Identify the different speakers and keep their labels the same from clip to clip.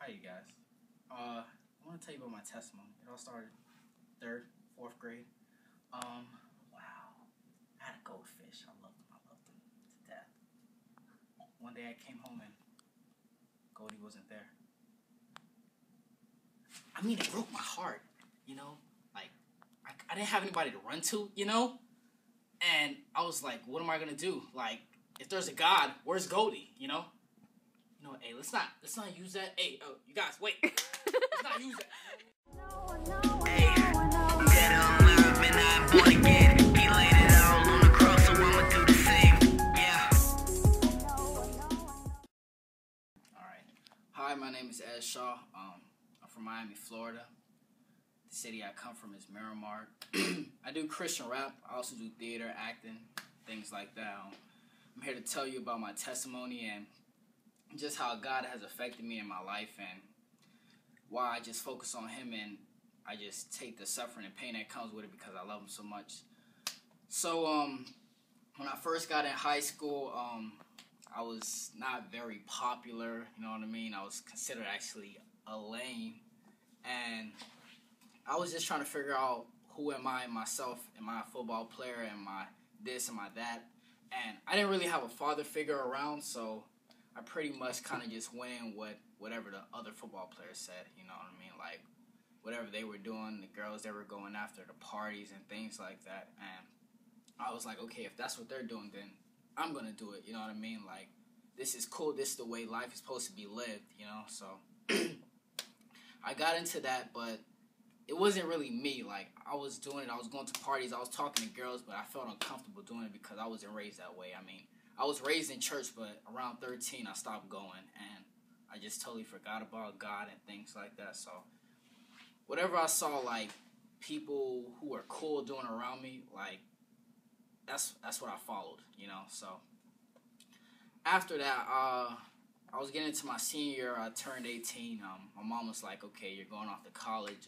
Speaker 1: Hi, you guys. I want to tell you about my testimony. It all started 3rd, 4th grade. Wow. I had a goldfish. I loved them to death. One day I came home and Goldie wasn't there. I mean, it broke my heart, Like, I didn't have anybody to run to, And I was like, what am I going to do? Like, if there's a God, where's Goldie, Hey, let's not use that. Hey, you guys, wait. Let's not use that.
Speaker 2: Hey, dead or alive, man, I'm born again. He laid it all on the cross, so I'ma do the same. Yeah.
Speaker 1: Alright. Hi, my name is Ed Shaw. I'm from Miami, Florida. The city I come from is Miramar. I do Christian rap. I also do theater, acting, things like that. I'm here to tell you about my testimony and just how God has affected me in my life and why I just focus on Him and I just take the suffering and pain that comes with it because I love Him so much. So, when I first got in high school, I was not very popular, you know what I mean? I was considered actually a lame, and I was just trying to figure out who am I, myself, am I a football player, am I this, am I that? And I didn't really have a father figure around, so I pretty much kind of just went in whatever the other football players said, you know what I mean? Like, whatever they were doing, the girls they were going after, the parties and things like that. And I was like, okay, if that's what they're doing, then I'm going to do it, you know what I mean? Like, this is cool. This is the way life is supposed to be lived, So I got into that, but it wasn't really me. Like, I was doing it. I was going to parties. I was talking to girls, but I felt uncomfortable doing it because I wasn't raised that way. I mean, I was raised in church, but around 13, I stopped going, and I just totally forgot about God and things like that. So whatever I saw, like, people who were cool doing around me, like, that's what I followed, So after that, I was getting into my senior year. I turned 18. My mom was like, okay, you're going off to college.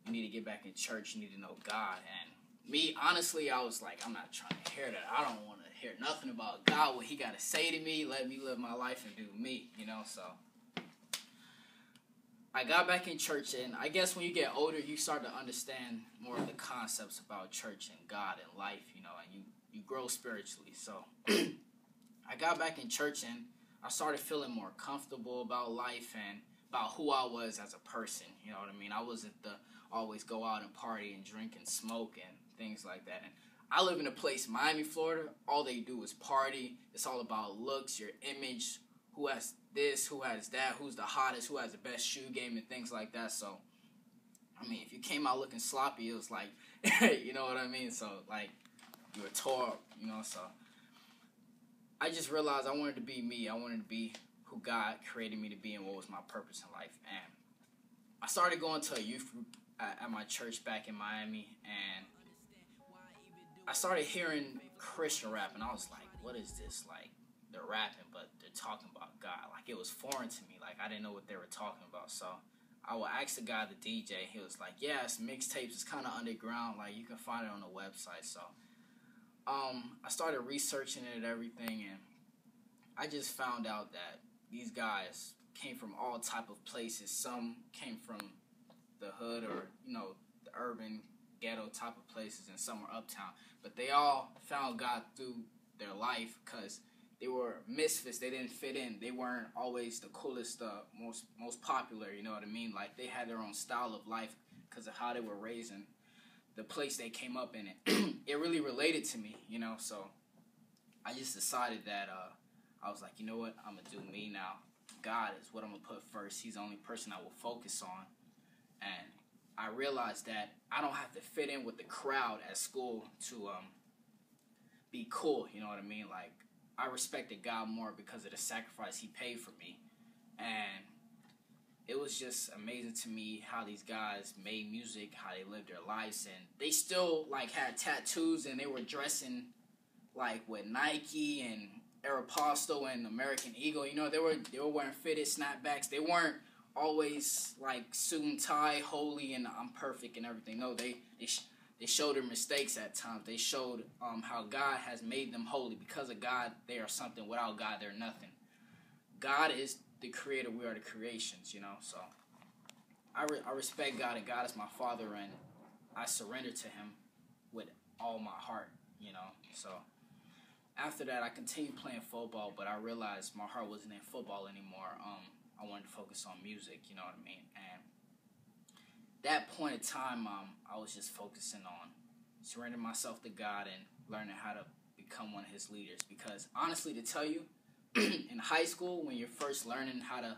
Speaker 1: You need to get back in church. You need to know God. And me, honestly, I was like, I'm not trying to hear that. I don't want to hear nothing about God, what He got to say to me. Let me live my life and do me, So I got back in church, and I guess when you get older, you start to understand more of the concepts about church and God and life, and you grow spiritually. So I got back in church, and I started feeling more comfortable about life and about who I was as a person, you know what I mean? I wasn't the always go out and party and drink and smoke and things like that. And I live in a place, Miami, Florida, all they do is party. It's all about looks, your image, who has this, who has that, who's the hottest, who has the best shoe game and things like that. So, I mean, if you came out looking sloppy, it was like, you know what I mean? So, like, you were tore up, So, I just realized I wanted to be me. I wanted to be who God created me to be and what was my purpose in life. And I started going to a youth group at my church back in Miami, and I started hearing Christian rap, and I was like, what is this? Like, they're rapping, but they're talking about God. Like, it was foreign to me. Like, I didn't know what they were talking about. So I would ask the guy, the DJ. He was like, yeah, it's mixtapes. It's kind of underground. Like, you can find it on the website. So I started researching it and everything, and I just found out that these guys came from all type of places. Some came from the hood or, the urban ghetto type of places, and some were uptown. But they all found God through their life because they were misfits. They didn't fit in. They weren't always the coolest, most popular, you know what I mean? Like, they had their own style of life because of how they were raised and the place they came up in. It it really related to me, So I just decided that I was like, you know what? I'm going to do me now. God is what I'm going to put first. He's the only person I will focus on. And I realized that I don't have to fit in with the crowd at school to be cool, you know what I mean? Like, I respected God more because of the sacrifice He paid for me. And it was just amazing to me how these guys made music, how they lived their lives, and they still, like, had tattoos, and they were dressing, like, with Nike and Aeropostale and American Eagle. They were wearing fitted snapbacks. They weren't always, like, suit and tie, holy, and I'm perfect and everything. No, they showed their mistakes at times. They showed how God has made them holy. Because of God, they are something. Without God, they're nothing. God is the creator, we are the creations, you know. So I respect God, and God is my Father, and I surrender to Him with all my heart, you know. So after that, I continued playing football, but I realized my heart wasn't in football anymore. I wanted to focus on music, you know what I mean. And that point in time, I was just focusing on surrendering myself to God and learning how to become one of His leaders. Because honestly, to tell you, in high school, when you're first learning how to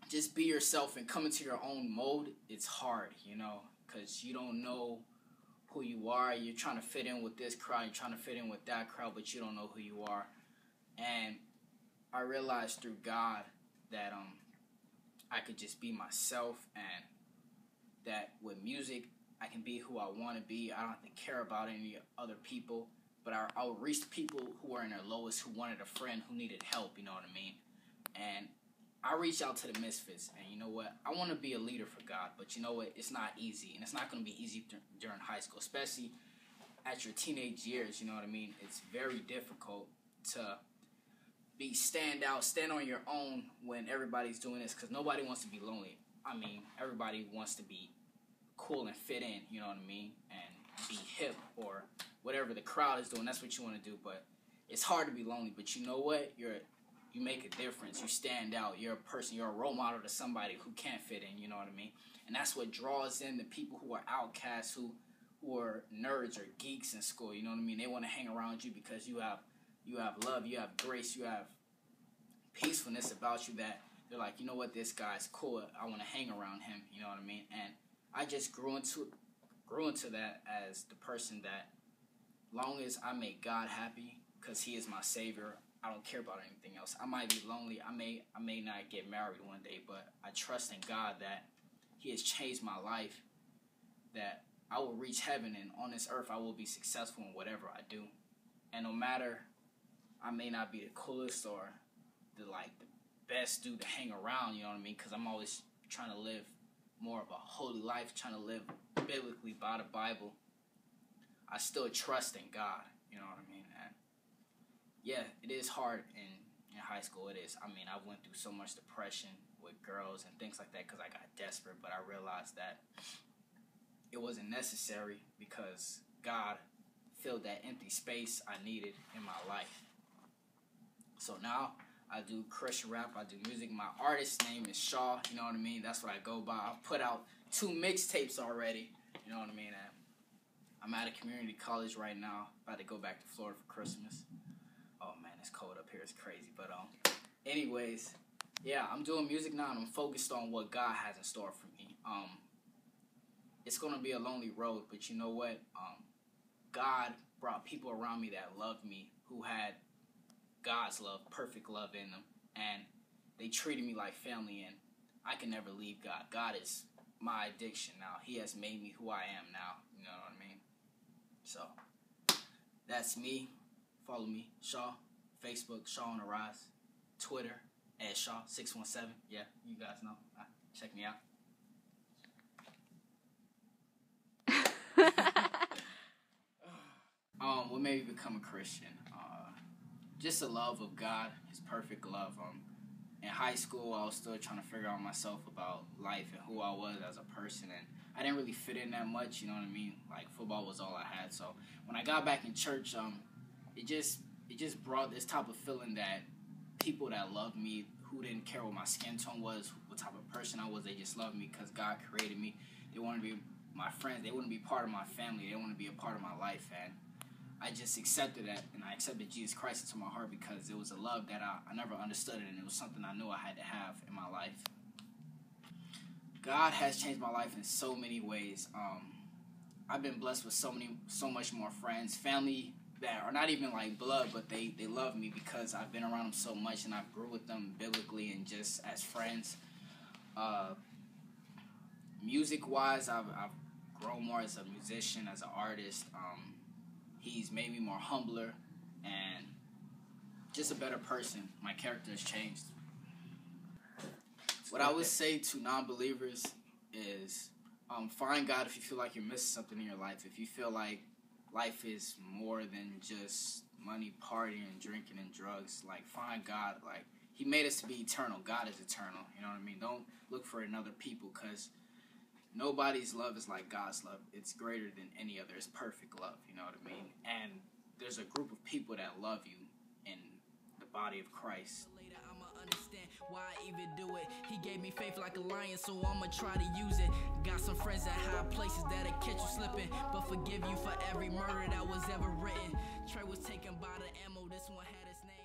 Speaker 1: just be yourself and come into your own mode, it's hard, you know, because you don't know who you are. You're trying to fit in with this crowd, you're trying to fit in with that crowd, but you don't know who you are. And I realized through God that I could just be myself, and that with music I can be who I want to be. I don't have to care about any other people, but I'll reach the people who are in their lowest, who wanted a friend, who needed help, you know what I mean? And I reach out to the misfits, and you know what? I want to be a leader for God, but you know what? It's not easy, and it's not going to be easy during high school, especially at your teenage years, you know what I mean? It's very difficult to stand on your own when everybody's doing this, because nobody wants to be lonely. I mean, everybody wants to be cool and fit in, you know what I mean? And be hip or whatever the crowd is doing. That's what you want to do, but it's hard to be lonely. But you know what? You make a difference. You stand out. You're a person. You're a role model to somebody who can't fit in, you know what I mean? And that's what draws in the people who are outcasts, who are nerds or geeks in school, you know what I mean? They want to hang around you because you have love, you have grace, you have peacefulness about you, that they're like, you know what, this guy's cool, I want to hang around him, you know what I mean? And I just grew into that as the person that, long as I make God happy, because He is my Savior, I don't care about anything else. I might be lonely, I may not get married one day, but I trust in God that He has changed my life, that I will reach heaven, and on this earth I will be successful in whatever I do. And no matter, I may not be the coolest or the best dude to hang around, you know what I mean? Because I'm always trying to live more of a holy life, trying to live biblically by the Bible. I still trust in God, you know what I mean? And yeah, it is hard in high school. It is. I mean, I went through so much depression with girls and things like that because I got desperate, but I realized that it wasn't necessary because God filled that empty space I needed in my life. So now I do Christian rap, I do music. My artist name is Shaw, you know what I mean? That's what I go by. I've put out 2 mixtapes already, you know what I mean? And I'm at a community college right now, about to go back to Florida for Christmas. Oh man, it's cold up here, it's crazy. But anyways, yeah, I'm doing music now, and I'm focused on what God has in store for me. It's gonna be a lonely road, but you know what? God brought people around me that loved me, who had God's love, perfect love in them, and they treated me like family, and I can never leave God. God is my addiction now. He has made me who I am now, you know what I mean? So, that's me. Follow me, Shaw. Facebook, Shaw on the Rise. Twitter, @Shaw617. Yeah, you guys know. Check me out. What made me become a Christian? Just the love of God, His perfect love. In high school, I was still trying to figure out myself about life and who I was as a person, and I didn't really fit in that much, you know what I mean? Like, football was all I had. So when I got back in church, it just brought this type of feeling that people that loved me, who didn't care what my skin tone was, what type of person I was, they just loved me because God created me. They wanted to be my friends. They wouldn't be part of my family. They wanted to be a part of my life, and I just accepted that, and I accepted Jesus Christ into my heart because it was a love that I never understood it, and it was something I knew I had to have in my life. God has changed my life in so many ways. I've been blessed with so much more friends, family that are not even like blood, but they love me because I've been around them so much, and I've grew with them biblically and just as friends. Music-wise, I've grown more as a musician, as an artist. He's made me more humbler and just a better person. My character has changed. What I would say to non-believers is find God if you feel like you're missing something in your life. If you feel like life is more than just money, partying, drinking, and drugs, like, find God. Like, He made us to be eternal. God is eternal. You know what I mean? Don't look for another people, because nobody's love is like God's love. It's greater than any other. It's perfect love. You know what I mean? And there's a group of people that love you in the body of Christ.
Speaker 2: Later I'ma understand why I even do it. He gave me faith like a lion, so I'ma try to use it. Got some friends at high places that'll catch you slipping, but forgive you for every murder that was ever written. Trey was taken by the ammo, this one had his name.